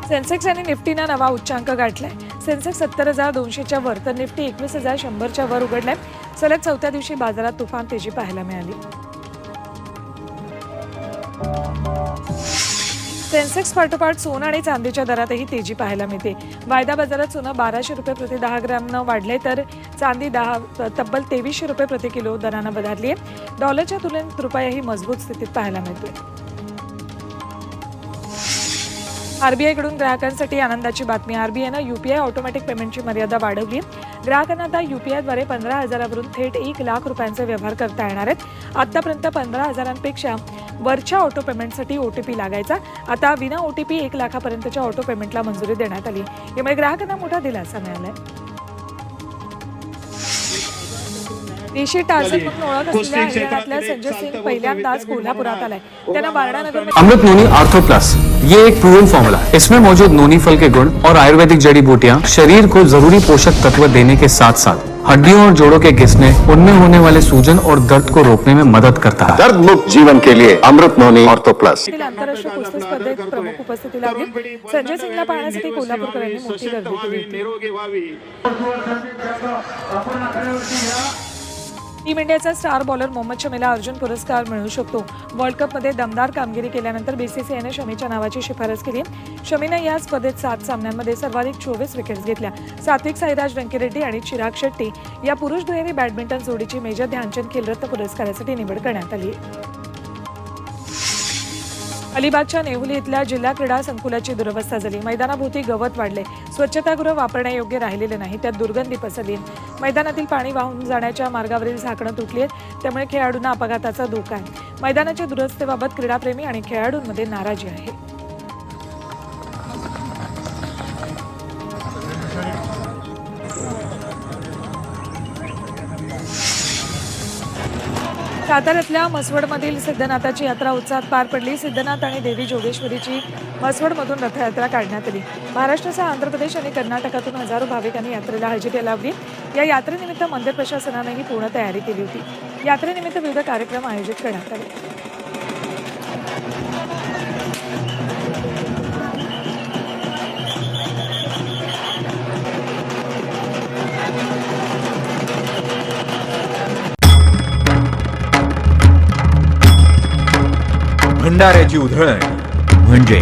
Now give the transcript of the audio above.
Sensex आणि निफ्टीनं नवा उच्चांक गाठलाय। सेन्सेक्स 70,200च्या वर तर निफ्टी 21,100च्या वर उघडलाय। सलग चौथ्या दिवशी बाजारात तुफान तेजी पाहायला मिळाली। सेन्सेक्स पाठोपाठ सोनं आणि चांदीच्या दरातही तेजी पाहायला मिळते। वायदा बाजारात सोनं 1200 रुपये प्रति 10 ग्रॅमनं वाढले तर चांदी तब्बल 2300 रुपये प्रति किलो दरानं वधारली आहे। डॉलरच्या तुलनेत रुपयाही मजबूत स्थितीत पाहायला मिळतोय। आरबीआयकडून ग्राहकांसाठी आनंदाची बातमी। आरबीआयनं यूपीआय ऑटोमॅटिक पेमेंटची मर्यादा वाढवली। ग्राहकांना आता यूपीआयद्वारे 15,000वरून थेट 1 लाख रुपयांचे व्यवहार करता येणार आहेत। आतापर्यंत 15,000पेक्षा वरच्या ऑटो पेमेंटसाठी ओटीपी लागायचा। आता विना ओटीपी 1 लाखापर्यंतच्या ऑटो पेमेंटला मंजुरी देण्यात आली। यामुळे ग्राहकांना मोठा दिलासा मिळालाय। देशी टार्झन म्हणून ओळख असलेल्या हरियाणातल्या संजय सिंग पहिल्यांदाच कोल्हापुरात आलाय। त्यांना वारणानगर में अमृत नोनी आर्थो प्लस, ये एक प्रूवन फॉर्मूला है। इसमें मौजूद नोनी फल के गुण और आयुर्वेदिक जड़ी बूटियां शरीर को जरूरी पोषक तत्व देने के साथ साथ हड्डियों और जोड़ों के घिसने, उनमें होने वाले सूजन और दर्द को रोकने में मदद करता है। दर्द मुक्त जीवन के लिए अमृत नोनी ऑर्थो प्लस। आंतरराष्ट्रीय कुस्ती स्पर्धेत प्रमुख उपस्थिती लाभली। संजय सिंगला पाहण्यासाठी कोल्हापूरकरांनी मोठी गर्दी केली होती। टीम इंडियाचा स्टार बॉलर मोहम्मद शमीला अर्जुन पुरस्कार मिळू शकतो। वर्ल्ड कपमध्ये दमदार कामगिरी केल्यानंतर बीसीसीआयने शमीच्या नावाची शिफारस केली। शमीने या स्पर्धेत 7 सामन्यांमध्ये सर्वाधिक 24 विकेट्स घेतल्या। सात्विक साईराज रंकीरेड्डी आणि चिराग शेट्टी या पुरुष दुहेरी बॅडमिंटन जोडीची मेजर ध्यानचंद खेलरत्न पुरस्कारासाठी निवड करण्यात आली। अलिबागच्या नेहुली इथल्या जिल्हा क्रीडा संकुलाची दुरवस्था झाली। मैदानाभोवती गवत वाढले, स्वच्छतागृह वापरण्यायोग्य राहिलेले नाही, त्यात दुर्गंधी पसरली। मैदानातील पाणी वाहून जाण्याच्या मार्गावरील झाकणं तुटली आहेत, त्यामुळे खेळाडूंना अपघाताचा धोका आहे। मैदानाच्या दुरवस्थेबाबत क्रीडाप्रेमी आणि खेळाडूंमध्ये नाराजी आहे। साताऱ्यातल्या म्हसवडमधील सिद्धनाथाची यात्रा उत्साहात पार पडली। सिद्धनाथ आणि देवी जोगेश्वरीची म्हसवडमधून रथयात्रा काढण्यात आली। महाराष्ट्रासह आंध्र प्रदेश आणि कर्नाटकातून हजारो भाविकांनी यात्रेला हजेरी लावली। या यात्रेनिमित्त मंदिर प्रशासनानेही पूर्ण तयारी केली होती। यात्रेनिमित्त विविध कार्यक्रम आयोजित करण्यात आले। भंडाऱ्याची उधळण म्हणजे